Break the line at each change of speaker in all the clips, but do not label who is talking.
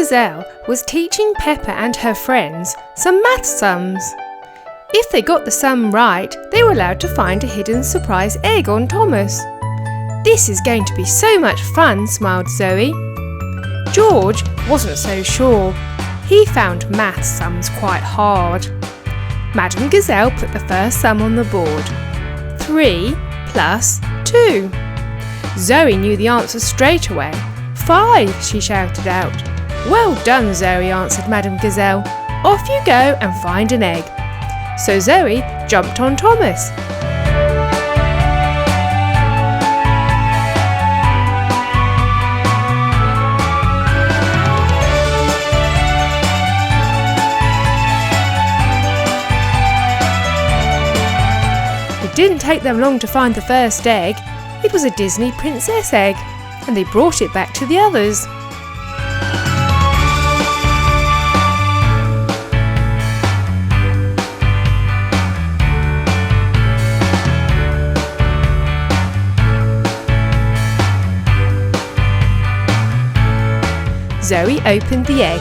Gazelle was teaching Peppa and her friends some math sums. If they got the sum right, they were allowed to find a hidden surprise egg on Thomas. "This is going to be so much fun," smiled Zoe. George wasn't so sure. He found math sums quite hard. Madame Gazelle put the first sum on the board. 3 plus 2. Zoe knew the answer straight away. 5, she shouted out. "Well done, Zoe," answered Madame Gazelle. "Off you go and find an egg." So Zoe jumped on Thomas. It didn't take them long to find the first egg. It was a Disney princess egg, and they brought it back to the others. Zoe opened the egg.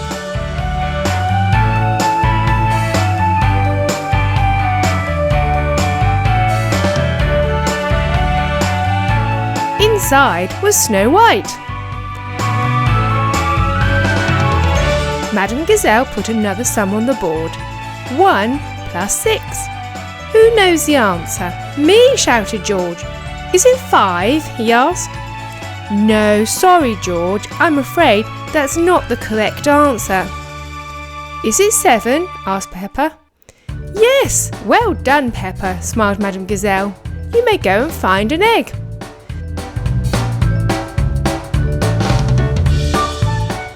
Inside was Snow White. Madame Gazelle put another sum on the board. 1 plus 6. "Who knows the answer?" "Me," shouted George. "Is it 5?" he asked. "No, sorry, George. I'm afraid that's not the correct answer." "Is it 7?" asked Peppa. "Yes, well done, Peppa," smiled Madame Gazelle. "You may go and find an egg."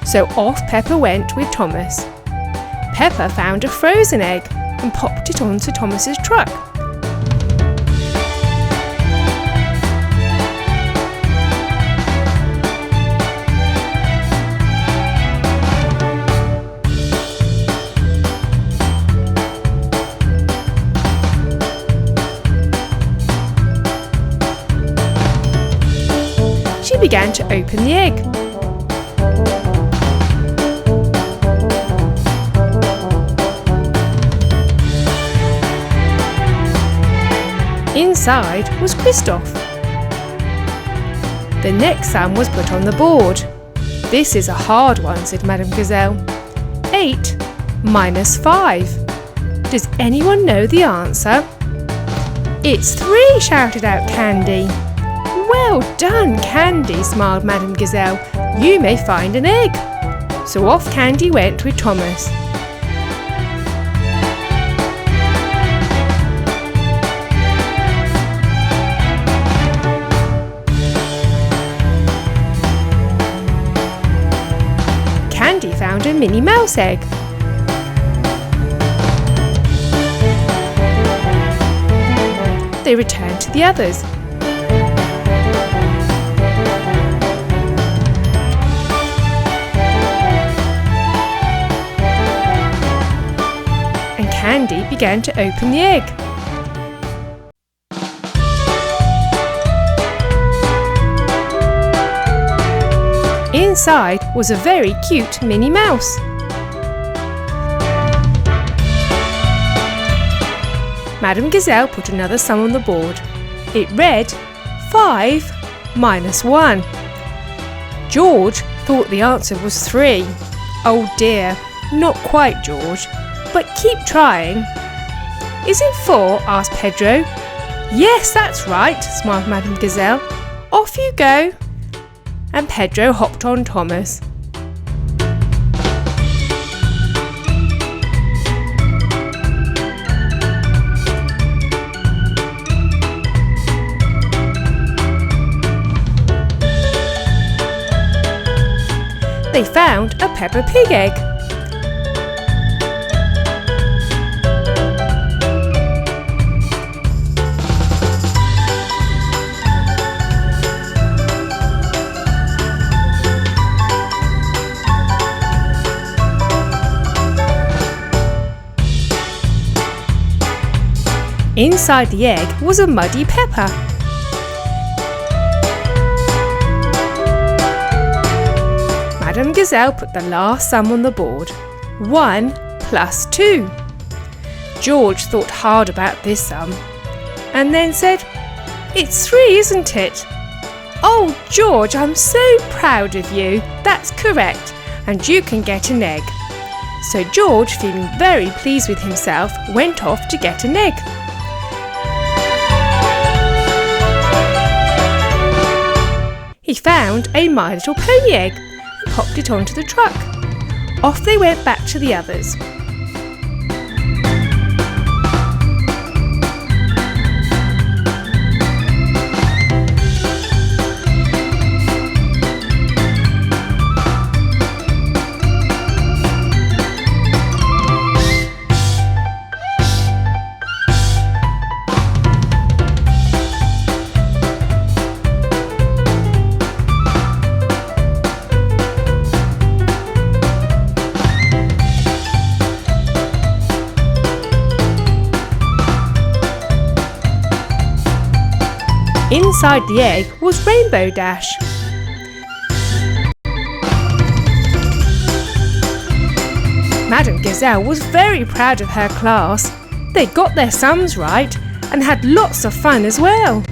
So off Peppa went with Thomas. Peppa found a frozen egg and popped it onto Thomas's truck. She began to open the egg. Inside was Christoph. The next sum was put on the board. "This is a hard one," said Madame Gazelle. 8 minus 5. Does anyone know the answer? "It's 3, shouted out Candy. "Well done, Candy," smiled Madame Gazelle. "You may find an egg." So off Candy went with Thomas. Candy found a Minnie Mouse egg. They returned to the others. And Candy began to open the egg. Inside was a very cute Minnie Mouse. Madame Gazelle put another sum on the board. It read 5 minus 1. George thought the answer was 3. "Oh dear, not quite, George, but keep trying." "Is it 4?" asked Pedro. "Yes, that's right," smiled Madame Gazelle. "Off you go." And Pedro hopped on Thomas. They found a Peppa Pig egg. Inside the egg was a muddy Peppa. Madame Gazelle put the last sum on the board. 1 plus 2. George thought hard about this sum and then said, "It's 3, isn't it?" "Oh, George, I'm so proud of you. That's correct, and you can get an egg." So George, feeling very pleased with himself, went off to get an egg. He found a My Little Pony egg and popped it onto the truck. Off they went back to the others. Inside the egg was Rainbow Dash. Madame Gazelle was very proud of her class. They got their sums right and had lots of fun as well.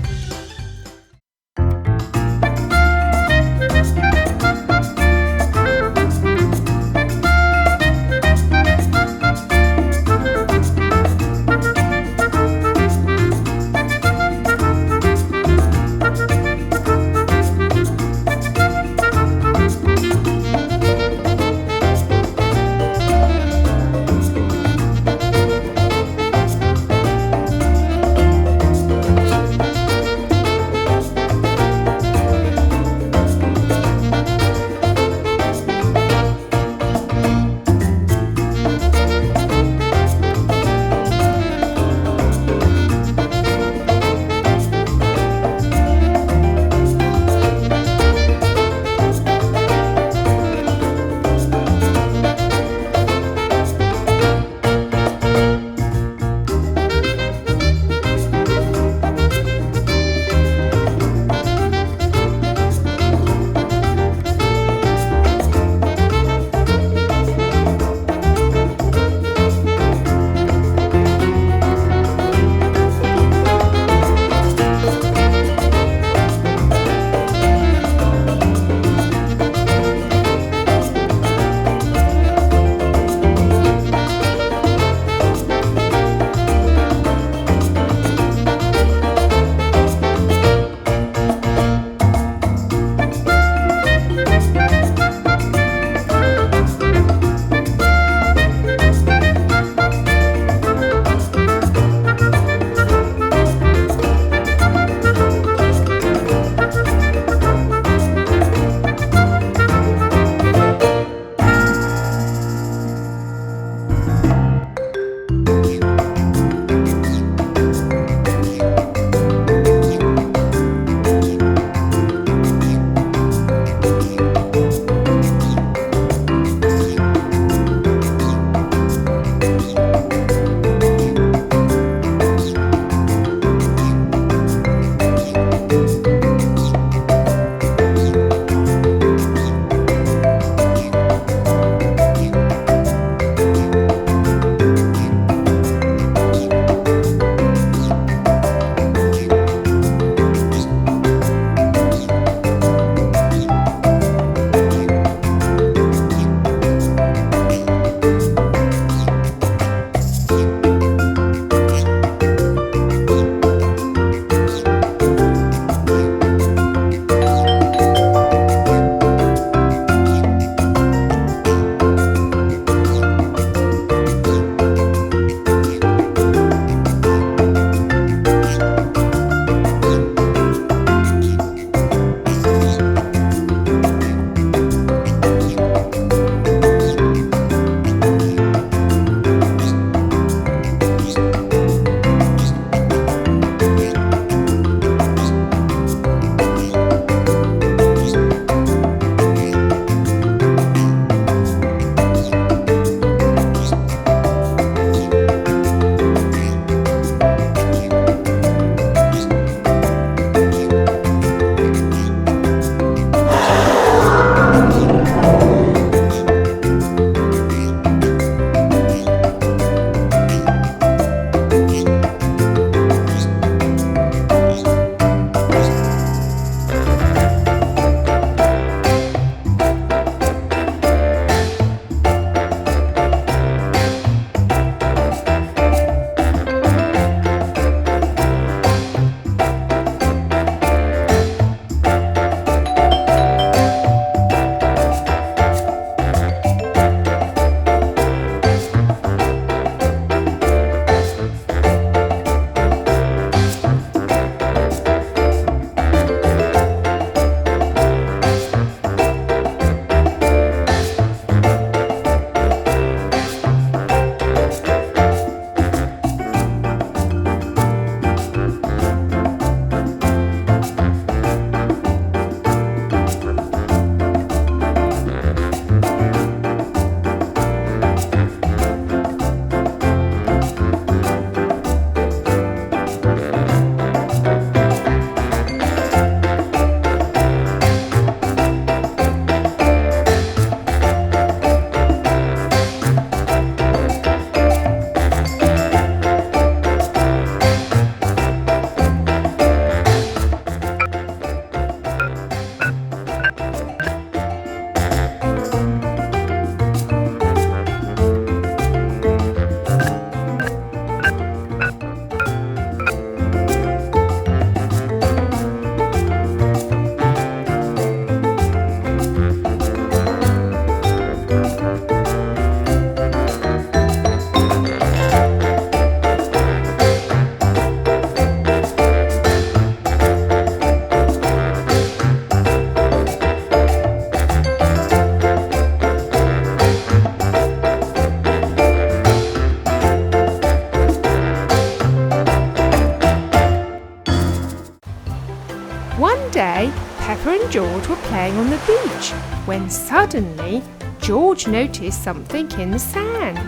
day, Peppa and George were playing on the beach when suddenly George noticed something in the sand.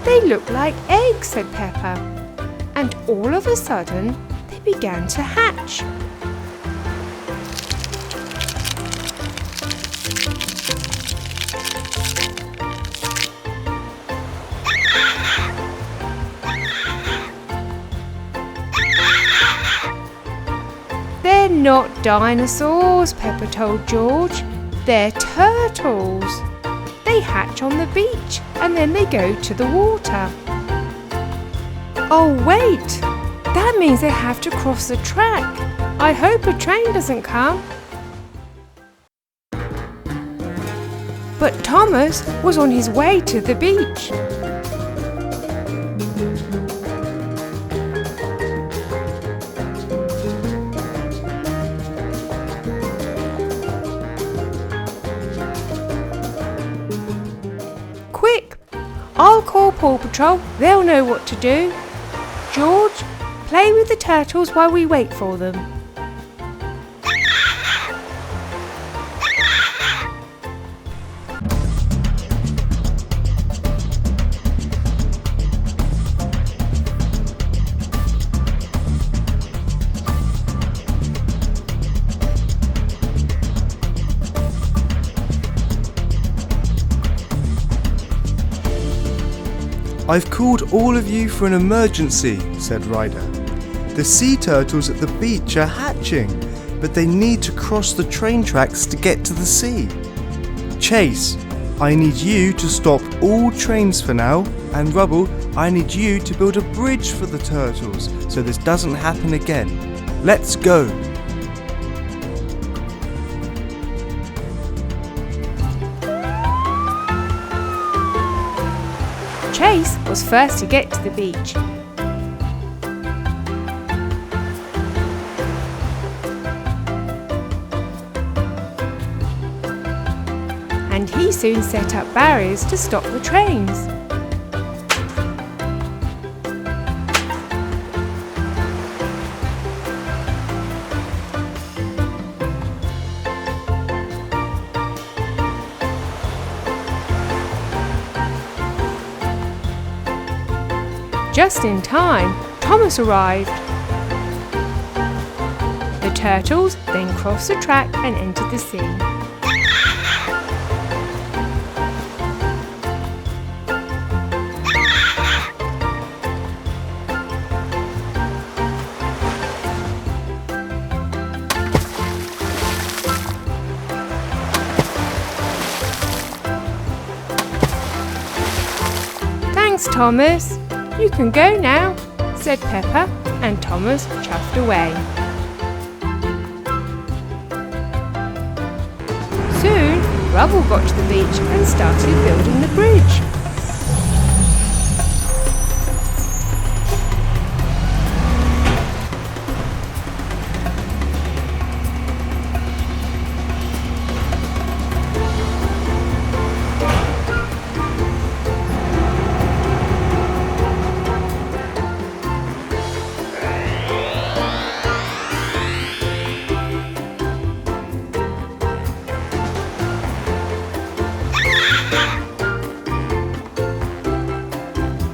"They look like eggs," said Peppa, and all of a sudden they began to hatch. "They're not dinosaurs," Peppa told George. "They're turtles. They hatch on the beach and then they go to the water." "Oh wait, that means they have to cross the track. I hope a train doesn't come." But Thomas was on his way to the beach. "Quick! I'll call Paw Patrol. They'll know what to do. George, play with the turtles while we wait for them."
"I've called all of you for an emergency," said Ryder. "The sea turtles at the beach are hatching, but they need to cross the train tracks to get to the sea. Chase, I need you to stop all trains for now, and Rubble, I need you to build a bridge for the turtles so this doesn't happen again. Let's go!"
Chase was first to get to the beach. And he soon set up barriers to stop the trains. Just in time, Thomas arrived. The turtles then crossed the track and entered the sea. "Thanks, Thomas. You can go now," said Peppa, and Thomas chuffed away. Soon, Rubble got to the beach and started building the bridge.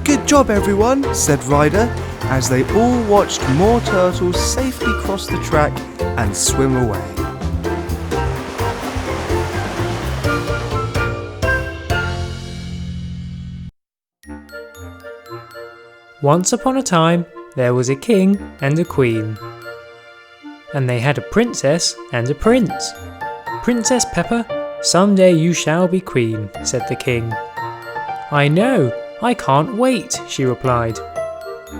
"Good job, everyone," said Ryder, as they all watched more turtles safely cross the track and swim away.
Once upon a time, there was a king and a queen. And they had a princess and a prince. "Princess Peppa, someday you shall be queen," said the king. "I know, I can't wait," she replied.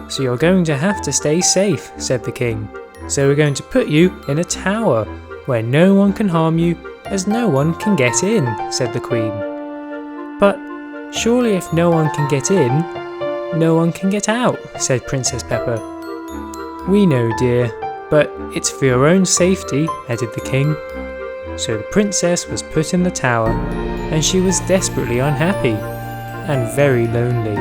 "So you're going to have to stay safe," said the king. "So we're going to put you in a tower where no one can harm you, as no one can get in," said the queen. "But surely if no one can get in, no one can get out," said Princess Peppa. "We know, dear, but it's for your own safety," added the king. So the princess was put in the tower, and she was desperately unhappy and very lonely.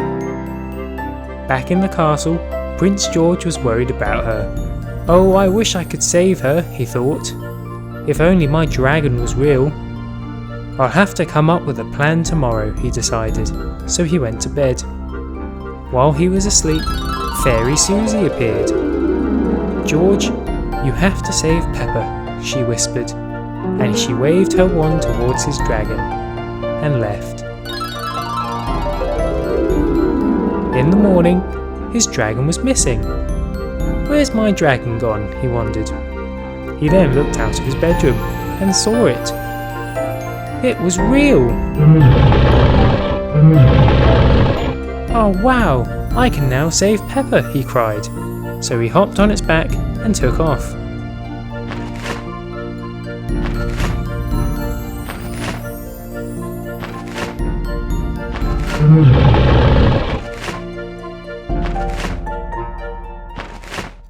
Back in the castle, Prince George was worried about her. Oh, I wish I could save her, he thought. If only my dragon was real. I'll have to come up with a plan tomorrow, he decided, so he went to bed. While he was asleep, Fairy Susie appeared. George, you have to save Peppa, she whispered, and she waved her wand towards his dragon and left. In the morning, his dragon was missing. Where's my dragon gone? He wondered. He then looked out of his bedroom and saw it. It was real! Oh wow, I can now save Peppa, he cried. So he hopped on its back and took off.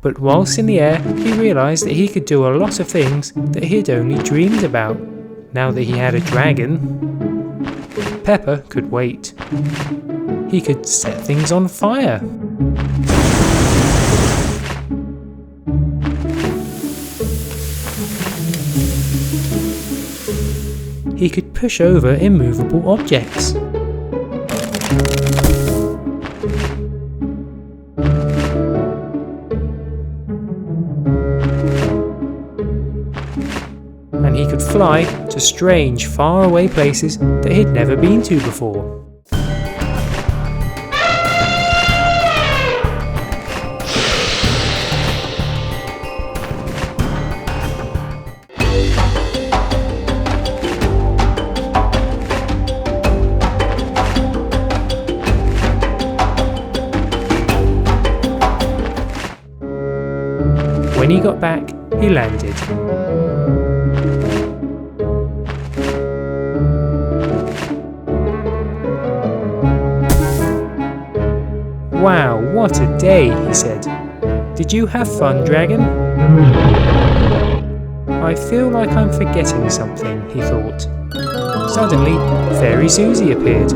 But whilst in the air, he realised that he could do a lot of things that he had only dreamed about. Now that he had a dragon, Peppa could wait. He could set things on fire. He could push over immovable objects. And he could fly to strange, faraway places that he'd never been to before. When he got back, he landed. Wow, what a day, he said. Did you have fun, dragon? I feel like I'm forgetting something, he thought. Suddenly, Fairy Susie appeared.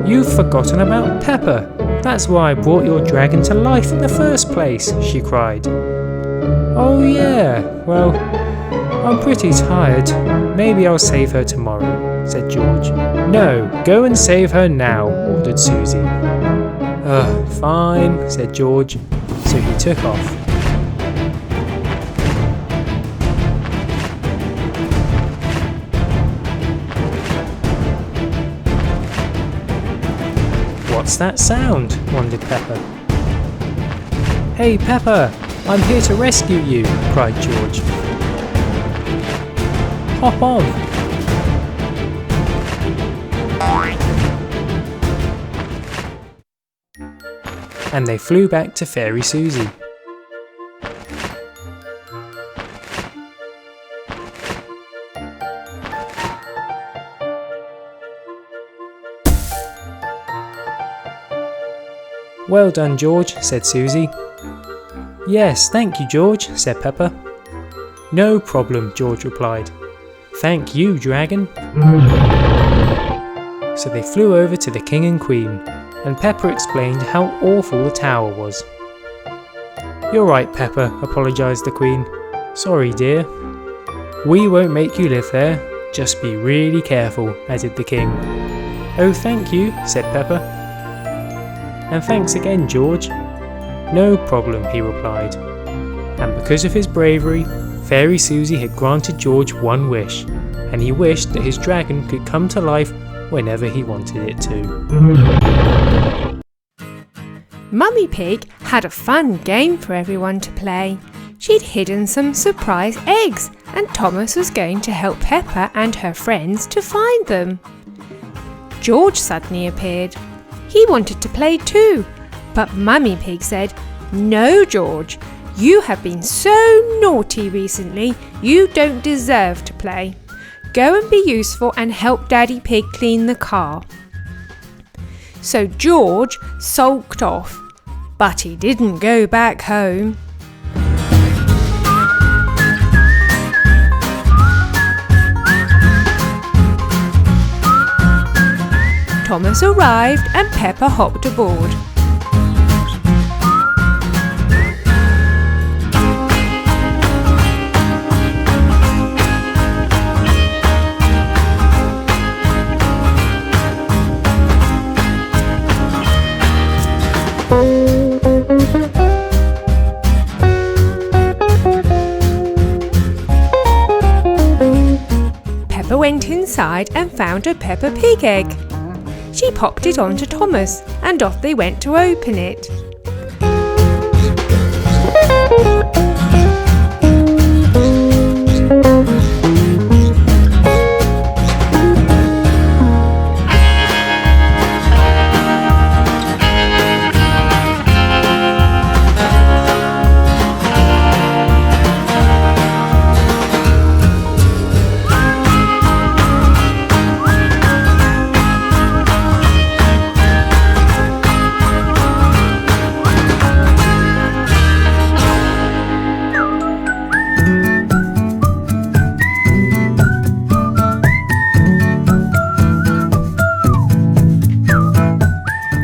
You've forgotten about Peppa. That's why I brought your dragon to life in the first place, she cried. Oh yeah, well, I'm pretty tired. Maybe I'll save her tomorrow, said George. No, go and save her now, ordered Susie. Fine, said George, so he took off. What's that sound? Wondered Peppa. Hey Peppa, I'm here to rescue you, cried George. Hop on. And they flew back to Fairy Susie. Well done, George, said Susie. Yes, thank you, George, said Peppa. No problem, George replied. Thank you, dragon. So they flew over to the king and queen, and Peppa explained how awful the tower was. You're right, Peppa, apologised the queen. Sorry, dear. We won't make you live there, just be really careful, added the king. Oh, thank you, said Peppa. And thanks again, George. No problem, he replied. And because of his bravery, Fairy Susie had granted George one wish, and he wished that his dragon could come to life whenever he wanted it to.
Mummy Pig had a fun game for everyone to play. She'd hidden some surprise eggs, and Thomas was going to help Peppa and her friends to find them. George suddenly appeared. He wanted to play too, but Mummy Pig said, "No, George, you have been so naughty recently, you don't deserve to play. Go and be useful and help Daddy Pig clean the car." So George sulked off, but he didn't go back home. Thomas arrived and Peppa hopped aboard. Peppa went inside and found a Peppa Pig egg. She popped it onto Thomas and off they went to open it.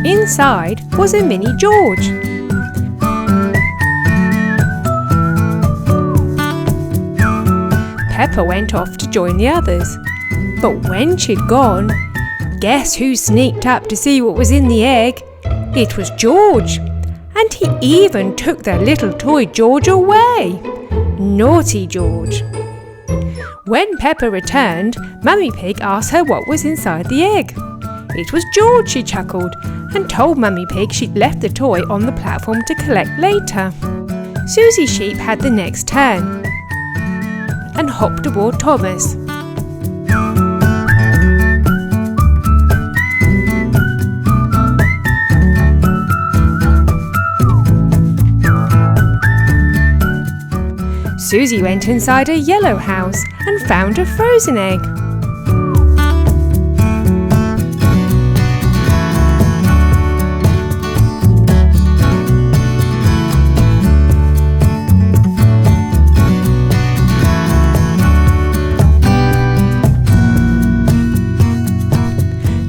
Inside was a mini George. Peppa went off to join the others, but when she'd gone, guess who sneaked up to see what was in the egg? It was George, and he even took their little toy George away. Naughty George. When Peppa returned, Mummy Pig asked her what was inside the egg. It was George, she chuckled, and told Mummy Pig she'd left the toy on the platform to collect later. Susie Sheep had the next turn and hopped aboard Thomas. Susie went inside a yellow house and found a frozen egg.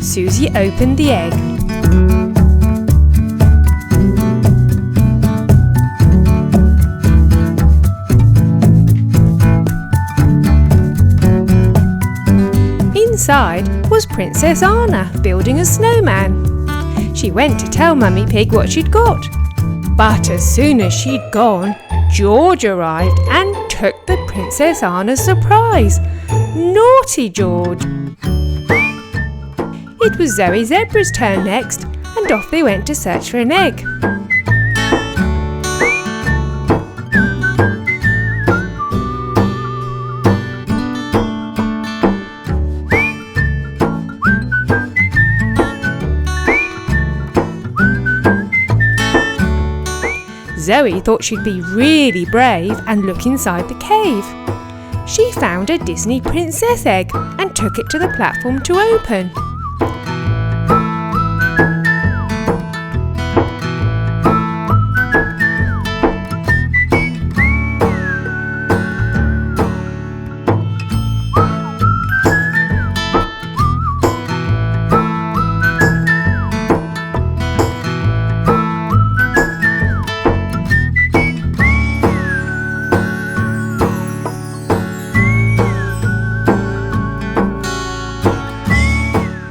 Susie opened the egg. Inside was Princess Anna building a snowman. She went to tell Mummy Pig what she'd got. But as soon as she'd gone, George arrived and took the Princess Anna's surprise. Naughty George! It was Zoe Zebra's turn next, and off they went to search for an egg. Zoe thought she'd be really brave and look inside the cave. She found a Disney princess egg and took it to the platform to open.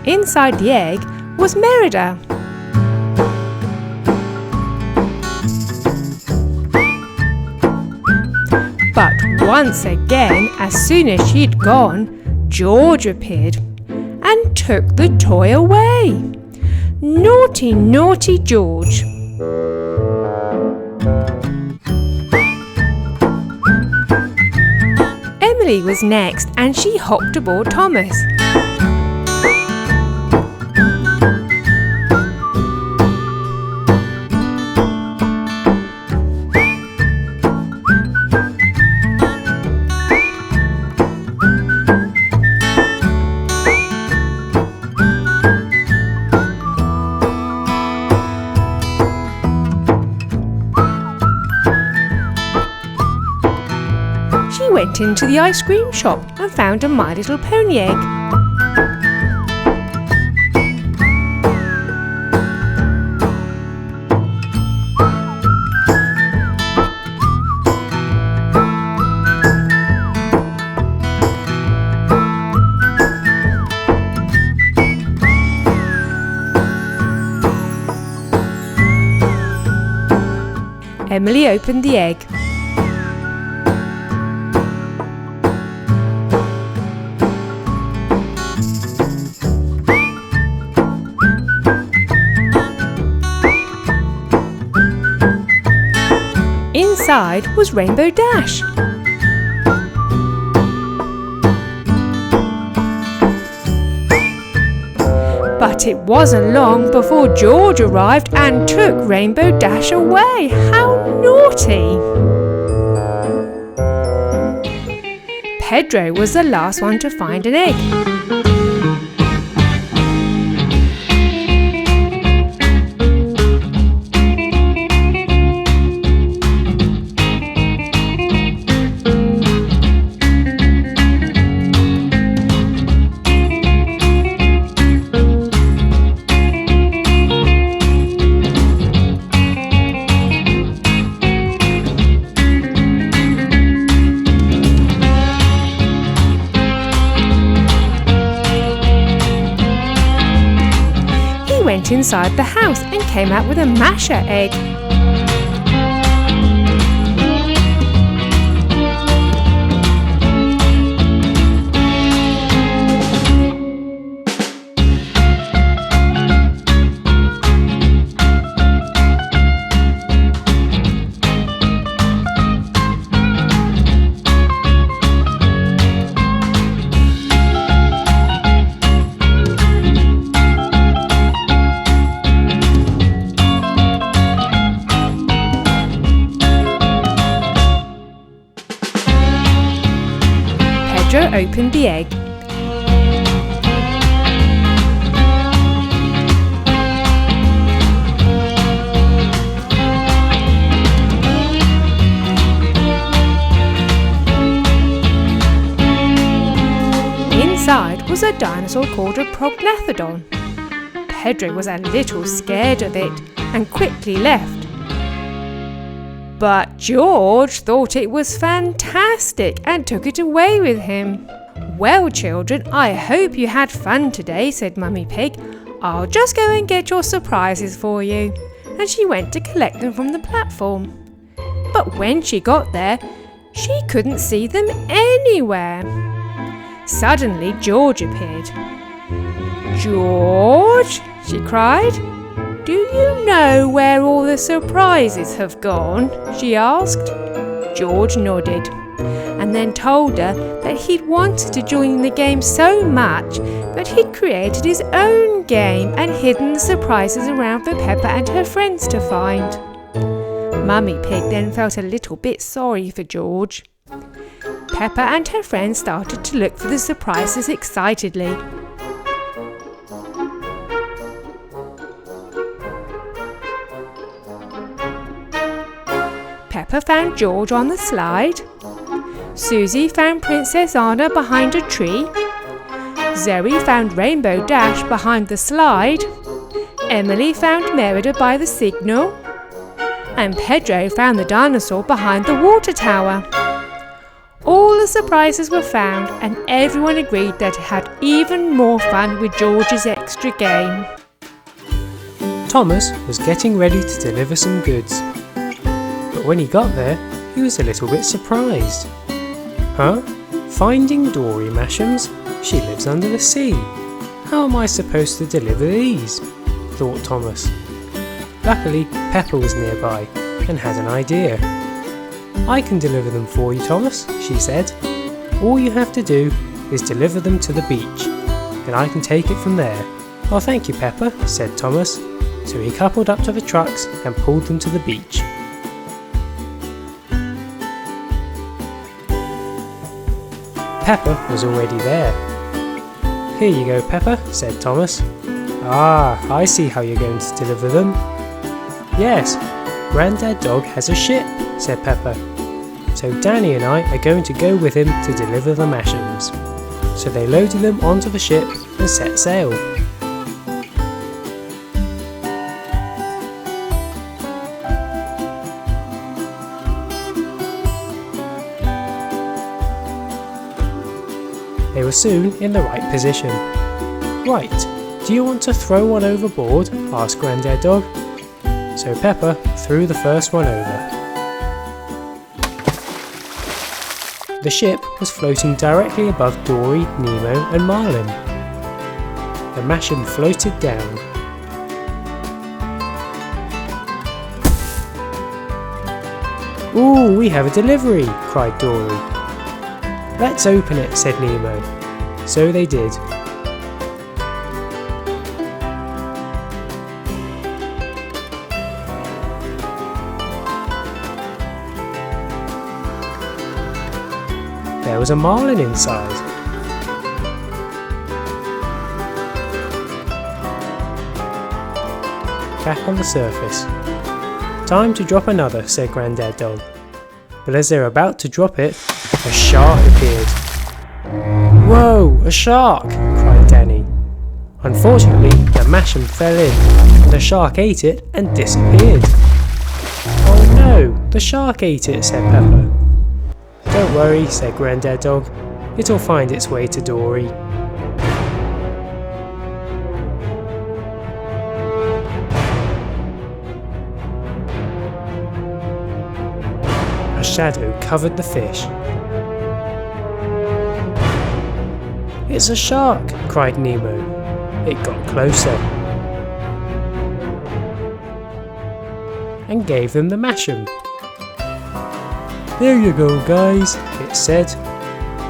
Inside the egg was Merida. But once again, as soon as she'd gone, George appeared and took the toy away. Naughty, naughty George! Emily was next and she hopped aboard Thomas. She went into the ice cream shop and found a My Little Pony egg. Emily opened the egg. inside was Rainbow Dash. But it wasn't long before George arrived and took Rainbow Dash away. How naughty! Pedro was the last one to find an egg. Went inside the house and came out with a masher egg. Pedro opened the egg. Inside was a dinosaur called a prognathodon. Pedro was a little scared of it and quickly left. But George thought it was fantastic and took it away with him. "Well, children, I hope you had fun today," said Mummy Pig. "I'll just go and get your surprises for you." And she went to collect them from the platform. But when she got there, she couldn't see them anywhere. Suddenly, George appeared. "George," she cried. "Do you know where all the surprises have gone?" she asked. George nodded and then told her that he'd wanted to join the game so much that he'd created his own game and hidden the surprises around for Peppa and her friends to find. Mummy Pig then felt a little bit sorry for George. Peppa and her friends started to look for the surprises excitedly. Peppa found George on the slide. Susie found Princess Anna behind a tree. Zoe found Rainbow Dash behind the slide. Emily found Merida by the signal. And Pedro found the dinosaur behind the water tower. All the surprises were found and everyone agreed that it had even more fun with George's extra game.
Thomas was getting ready to deliver some goods. But when he got there, he was a little bit surprised. Huh? Finding Dory Mashams? She lives under the sea. How am I supposed to deliver these? Thought Thomas. Luckily, Peppa was nearby and had an idea. I can deliver them for you, Thomas, she said. All you have to do is deliver them to the beach, and I can take it from there. Oh, thank you, Peppa, said Thomas. So he coupled up to the trucks and pulled them to the beach. Peppa was already there. Here you go, Peppa, said Thomas. Ah, I see how you're going to deliver them. Yes, Grandad Dog has a ship, said Peppa. So Danny and I are going to go with him to deliver the Mashams. So they loaded them onto the ship and set sail. They were soon in the right position. Right, do you want to throw one overboard? Asked Grandad Dog. So Peppa threw the first one over. The ship was floating directly above Dory, Nemo and Marlin. The Masham floated down. Ooh, we have a delivery, cried Dory. Let's open it, said Nemo. So they did. There was a marlin inside. Back on the surface. Time to drop another, said Grandad Dog. But as they were about to drop it, a shark appeared. Whoa, a shark! Cried Danny. Unfortunately, the masham fell in, and the shark ate it and disappeared. Oh no, the shark ate it, said Peppa. Don't worry, said Grandad Dog. It'll find its way to Dory. A shadow covered the fish. It's a shark, cried Nemo. It got closer and gave them the masham. There you go, guys, it said.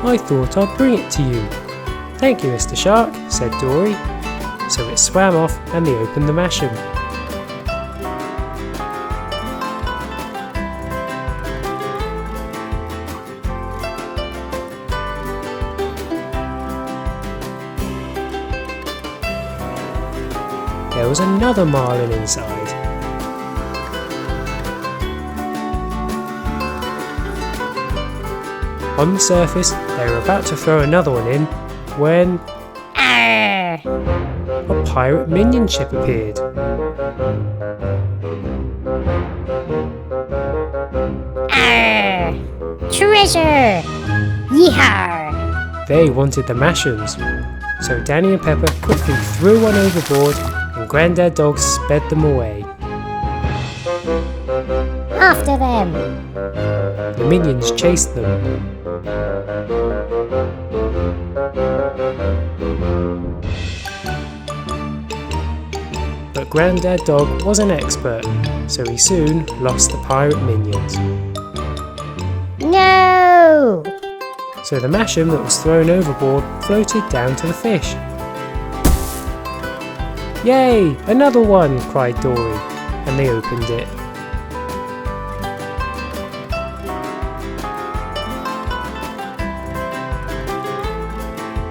I thought I'd bring it to you. Thank you, Mr. Shark, said Dory. So it swam off and they opened the masham. There was another marlin inside. On the surface, they were about to throw another one in when a pirate minion ship appeared.
Treasure! Yeehaw!
They wanted the mashams, so Danny and Peppa quickly threw one overboard and Grandad Dog sped them away.
After them!
The minions chased them. But Grandad Dog was an expert, so he soon lost the pirate minions.
No!
So the masham that was thrown overboard floated down to the fish. Yay! Another one! Cried Dory, and they opened it.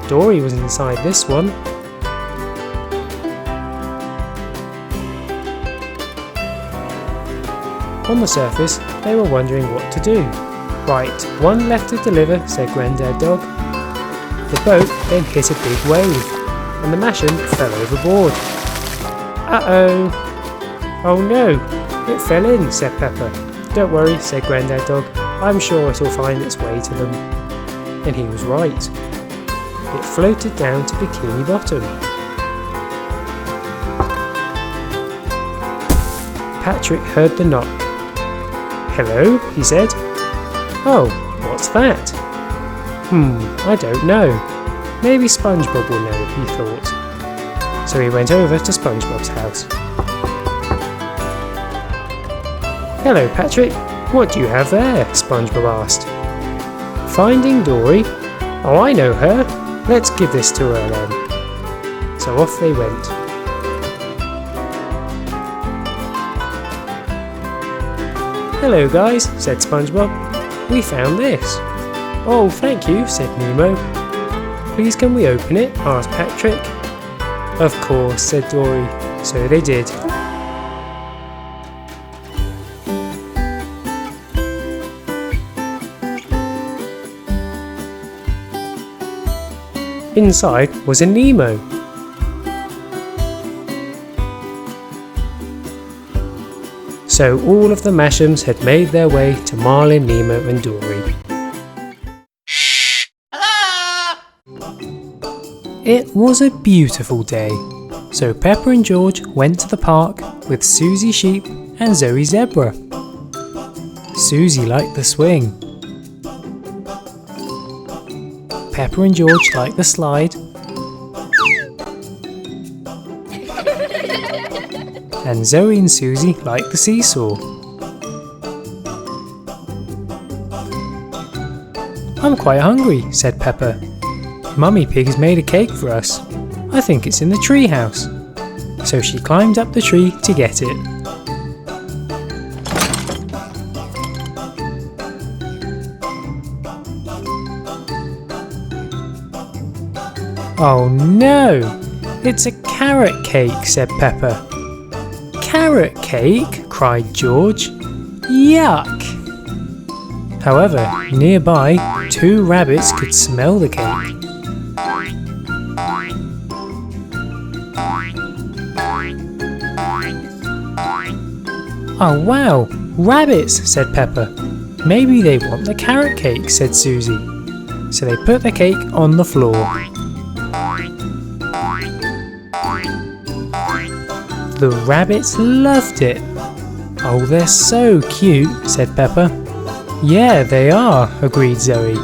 Dory was inside this one. On the surface, they were wondering what to do. Right, one left to deliver, said Grandad Dog. The boat then hit a big wave, and the masham fell overboard. Uh-oh! Oh no, it fell in, said Peppa. Don't worry, said Grandad Dog. I'm sure it'll find its way to them. And he was right. It floated down to Bikini Bottom. Patrick heard the knock. Hello, he said. Oh, what's that? I don't know. Maybe SpongeBob will know, he thought. So he went over to SpongeBob's house. Hello, Patrick. What do you have there? SpongeBob asked. Finding Dory. Oh, I know her. Let's give this to her then. So off they went. Hello guys, said SpongeBob. We found this. Oh, thank you, said Nemo. Please can we open it? Asked Patrick. Of course, said Dory. So they did. Inside was a Nemo. So all of the mashams had made their way to Marlin, Nemo and Dory. It was a beautiful day. So Peppa and George went to the park with Susie Sheep and Zoe Zebra. Susie liked the swing. Peppa and George liked the slide. And Zoe and Susie liked the seesaw. I'm quite hungry, said Peppa. Mummy Pig has made a cake for us. I think it's in the tree house. So she climbed up the tree to get it. Oh no! It's a carrot cake, said Peppa. Carrot cake? Cried George. Yuck! However, nearby, 2 rabbits could smell the cake. Oh wow, rabbits, said Peppa. Maybe they want the carrot cake, said Susie. So they put the cake on the floor. The rabbits loved it. Oh, they're so cute, said Peppa. Yeah, they are, agreed Zoe.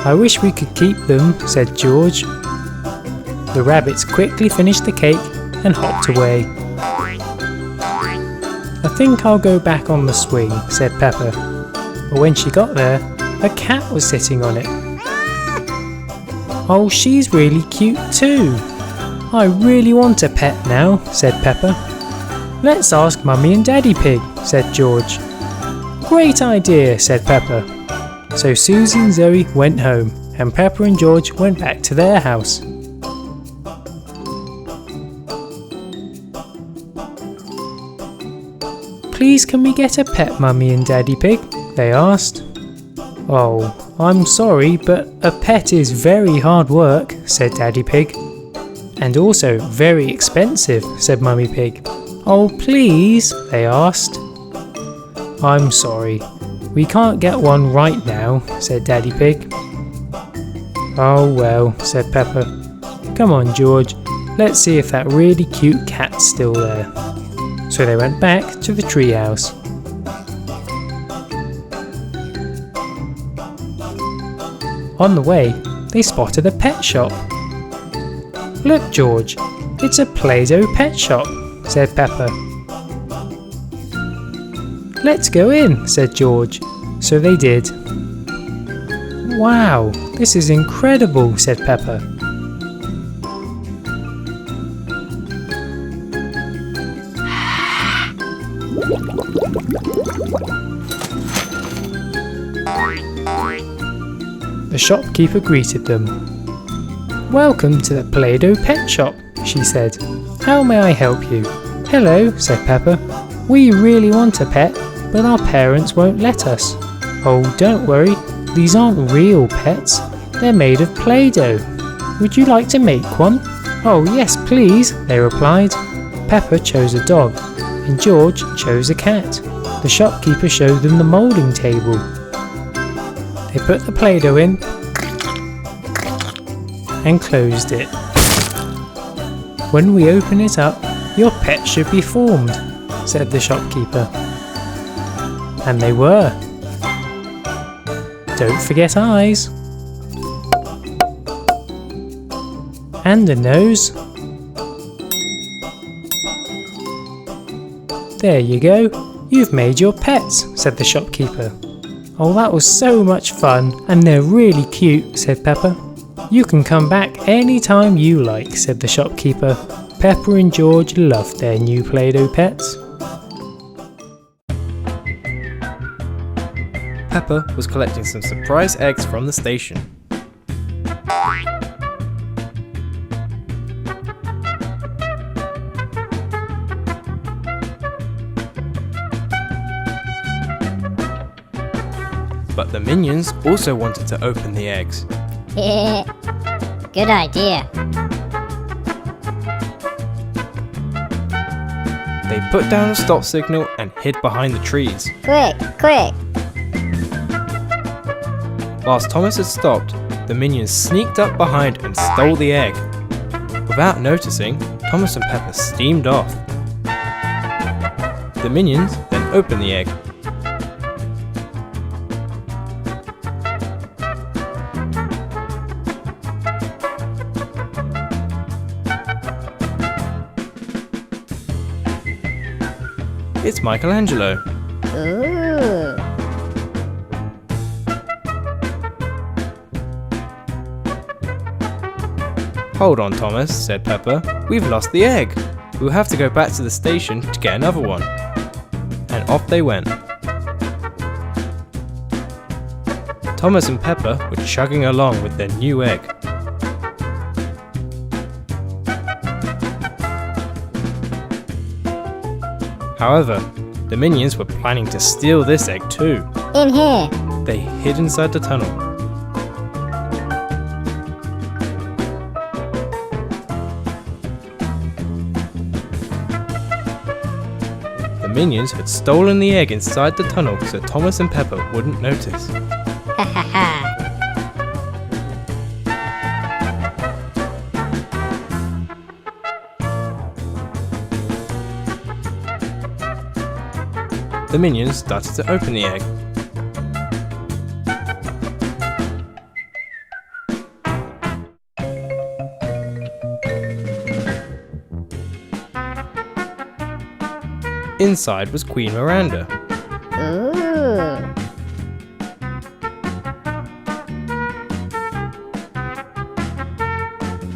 I wish we could keep them, said George. The rabbits quickly finished the cake and hopped away. I think I'll go back on the swing, said Peppa. But when she got there, a cat was sitting on it. Oh, she's really cute too. I really want a pet now, said Peppa. Let's ask Mummy and Daddy Pig, said George. Great idea, said Peppa. So Susie and Zoe went home, and Peppa and George went back to their house. Please can we get a pet, Mummy and Daddy Pig? They asked. Oh, I'm sorry, but a pet is very hard work, said Daddy Pig. And also very expensive, said Mummy Pig. Oh please, they asked. I'm sorry, we can't get one right now, said Daddy Pig. Oh well, said Peppa. Come on George, let's see if that really cute cat's still there. So they went back to the treehouse. On the way, they spotted a pet shop. Look George, it's a Play-Doh pet shop, said Peppa. Let's go in, said George. So they did. Wow, this is incredible, said Peppa. The shopkeeper greeted them. Welcome to the Play-Doh pet shop, she said. How may I help you? Hello, said Peppa. We really want a pet, but our parents won't let us. Oh, don't worry, these aren't real pets. They're made of Play-Doh. Would you like to make one? Oh, yes, please, they replied. Peppa chose a dog, and George chose a cat. The shopkeeper showed them the moulding table. They put the Play-Doh in and closed it. When we open it up, your pet should be formed, said the shopkeeper. And they were. Don't forget eyes. And a nose. There you go, you've made your pets, said the shopkeeper. Oh, that was so much fun, and they're really cute, said Peppa. You can come back any time you like, said the shopkeeper. Peppa and George loved their new Play-Doh pets.
Peppa was collecting some surprise eggs from the station. But the minions also wanted to open the eggs.
Good idea.
They put down a stop signal and hid behind the trees.
Quick, quick.
Whilst Thomas had stopped, the minions sneaked up behind and stole the egg. Without noticing, Thomas and Peppa steamed off. The minions then opened the egg. It's Michelangelo.
Ooh.
Hold on, Thomas, said Peppa. We've lost the egg. We'll have to go back to the station to get another one. And off they went. Thomas and Peppa were chugging along with their new egg. However, the minions were planning to steal this egg too.
In here.
They hid inside the tunnel. The minions had stolen the egg inside the tunnel so Thomas and Peppa wouldn't notice.
Ha ha ha.
The minions started to open the egg. Inside was Queen Miranda.
Ooh.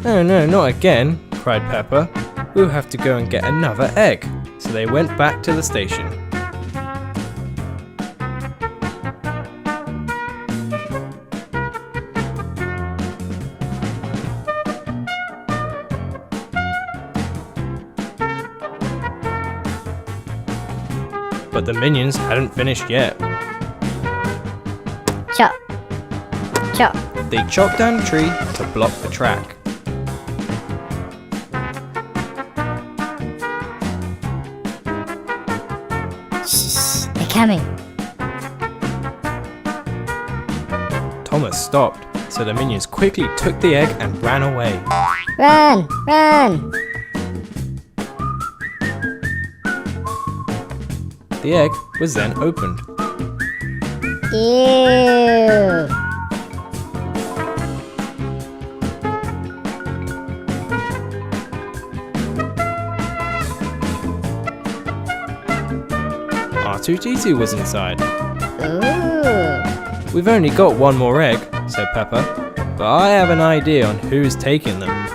"Oh no, not again," cried Peppa. "We'll have to go and get another egg." So they went back to the station. But the minions hadn't finished yet.
Chop. Chop.
They chopped down a tree to block the track.
Shh. They're coming.
Thomas stopped, so the minions quickly took the egg and ran away.
Run. Run.
The egg was then opened.
Ew.
R2-D2 was inside.
Ooh.
"We've only got one more egg," said Peppa, "but I have an idea on who's taking them."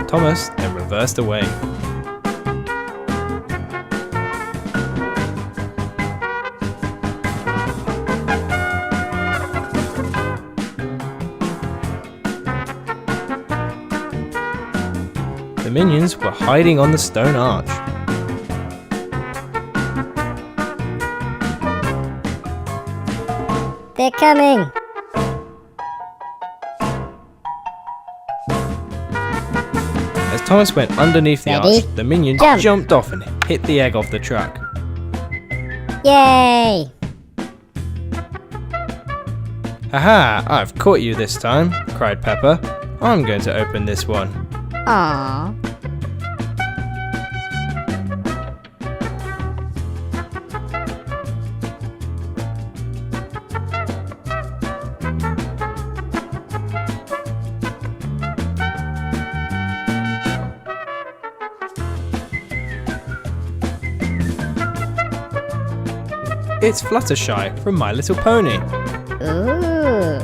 Thomas then reversed away. The minions were hiding on the stone arch.
They're coming.
As Thomas went underneath the
Ready?
arch, the minion
Jump.
jumped off and hit the egg off the truck.
Yay.
"Haha, I've caught you this time," cried Peppa. "I'm going to open this one."
Aww.
"It's Fluttershy from My Little Pony."
Ooh.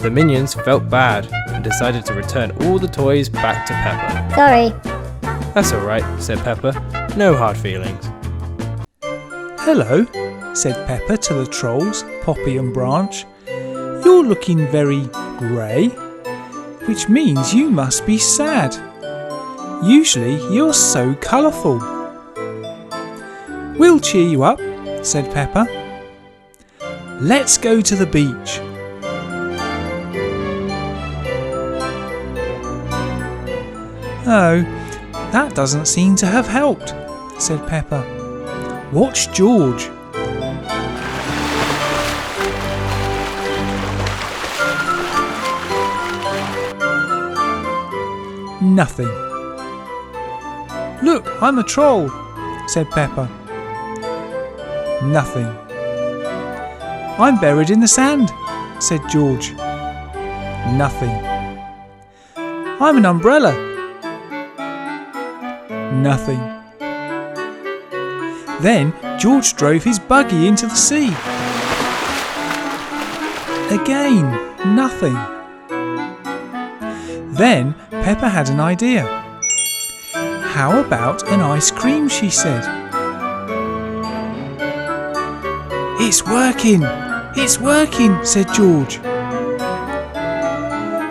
The minions felt bad and decided to return all the toys back to Peppa.
Sorry.
"That's alright," said Peppa. "No hard feelings."
"Hello," said Peppa to the trolls, Poppy and Branch. "You're looking very grey, which means you must be sad. Usually you're so colourful." "We'll cheer you up," said Peppa. "Let's go to the beach." "Oh, that doesn't seem to have helped," said Peppa. "Watch George." Nothing. "Look, I'm a troll," said Peppa. Nothing. "I'm buried in the sand," said George. Nothing. "I'm an umbrella." Nothing. Then George drove his buggy into the sea. Again, nothing. Then Peppa had an idea. How about an ice cream, she said. It's working! It's working, said George.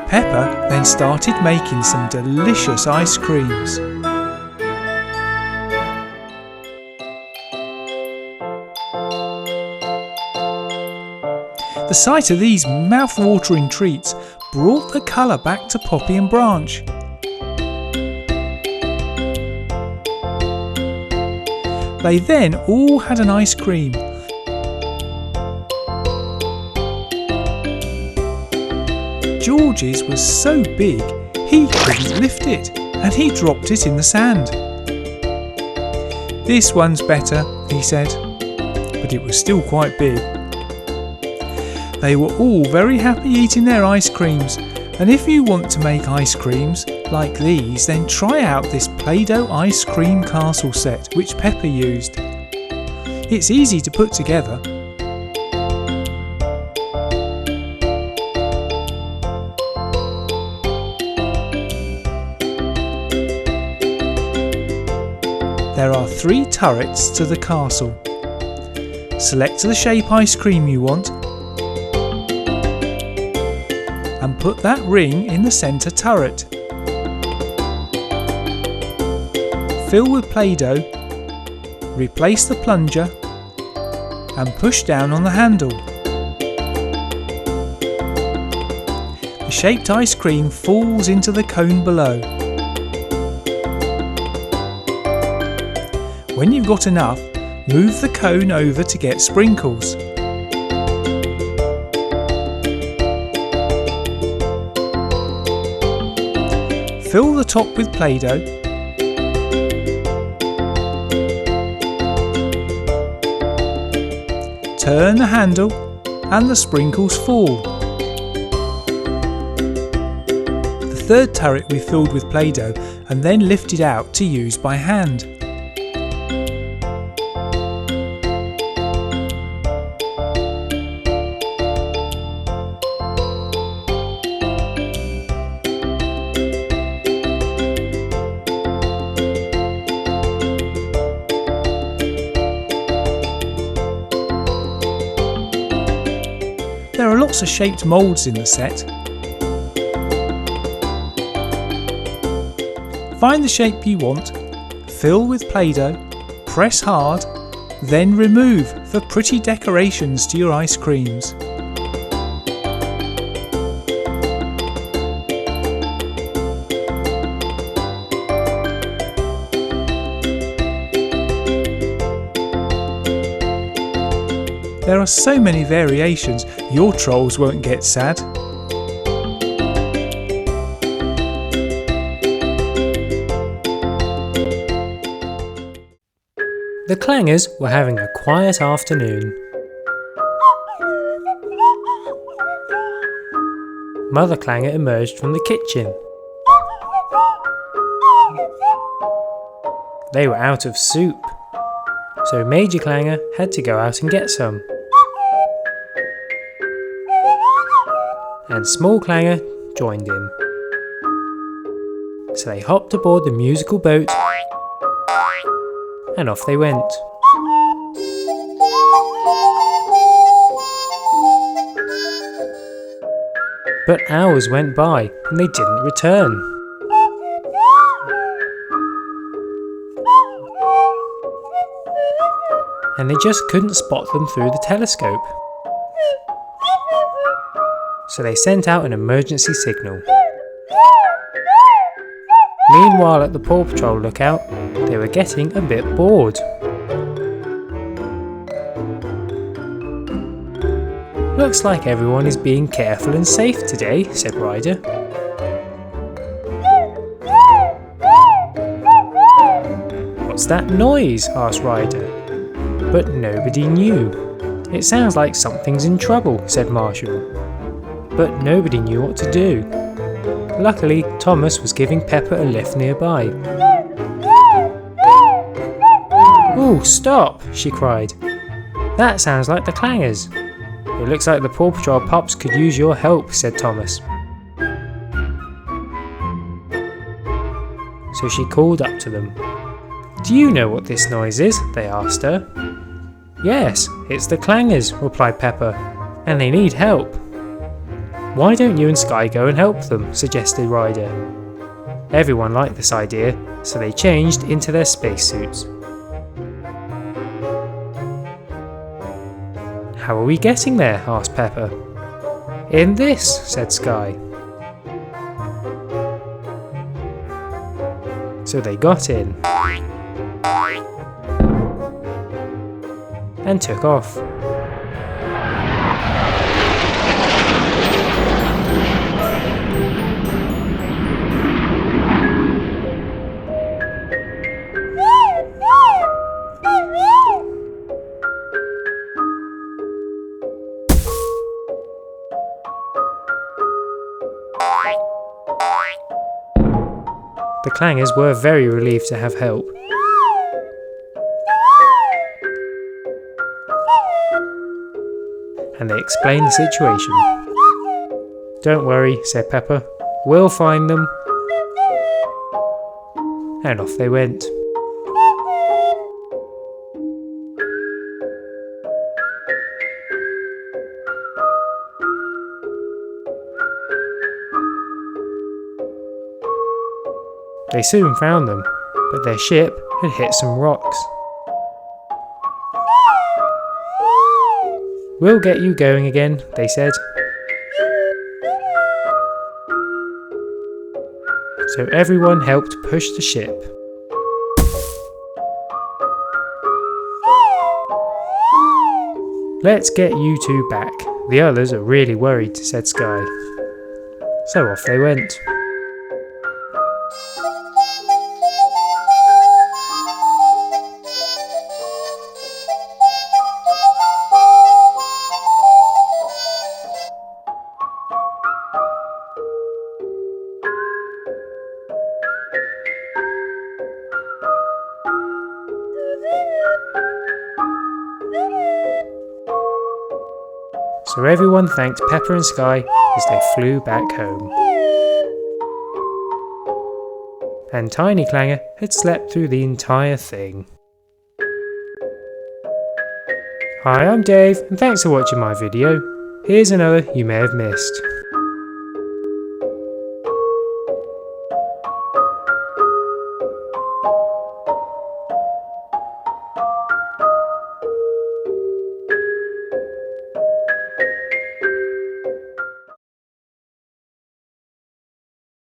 Peppa then started making some delicious ice creams. The sight of these mouth-watering treats brought the colour back to Poppy and Branch. They then all had an ice cream. George's was so big he couldn't lift it, and he dropped it in the sand. This one's better, he said, but it was still quite big. They were all very happy eating their ice creams, and if you want to make ice creams like these, then try out this Play-Doh ice cream castle set which Peppa used. It's easy to put together. There are 3 turrets to the castle. Select the shape ice cream you want and put that ring in the centre turret. Fill with Play-Doh, replace the plunger and push down on the handle. The shaped ice cream falls into the cone below. When you've got enough, move the cone over to get sprinkles. Fill the top with Play-Doh. Turn the handle and the sprinkles fall. The third turret we filled with Play-Doh and then lifted out to use by hand. There are lots of shaped moulds in the set. Find the shape you want, fill with Play-Doh, press hard, then remove for pretty decorations to your ice creams. There are so many variations, your trolls won't get sad.
The Clangers were having a quiet afternoon. Mother Clanger emerged from the kitchen. They were out of soup, so Major Clanger had to go out and get some. And Small Clanger joined him. So they hopped aboard the musical boat and off they went. But hours went by and they didn't return. And they just couldn't spot them through the telescope. So they sent out an emergency signal. Meanwhile, at the Paw Patrol lookout, they were getting a bit bored. Looks like everyone is being careful and safe today, said Ryder. What's that noise? Asked Ryder. But nobody knew. It sounds like something's in trouble, said Marshall. But nobody knew what to do. Luckily, Thomas was giving Peppa a lift nearby. "Ooh, stop!" she cried. "That sounds like the Clangers." "It looks like the Paw Patrol pups could use your help," said Thomas. so she called up to them. "Do you know what this noise is?" they asked her. "Yes, it's the Clangers," replied Peppa, "and they need help." "Why don't you and Sky go and help them?" suggested Ryder. Everyone liked this idea, so they changed into their spacesuits. "How are we getting there?" asked Peppa. "In this," said Sky. So they got in and took off. The Clangers were very relieved to have help. And they explained the situation. "Don't worry," said Peppa, "we'll find them." And off they went. They soon found them, but their ship had hit some rocks. "We'll get you going again," they said. So everyone helped push the ship. "Let's get you two back. The others are really worried," said Sky. So off they went. So everyone thanked Peppa and Sky as they flew back home. And Tiny Clanger had slept through the entire thing. Hi, I'm Dave, and thanks for watching my video. Here's another you may have missed.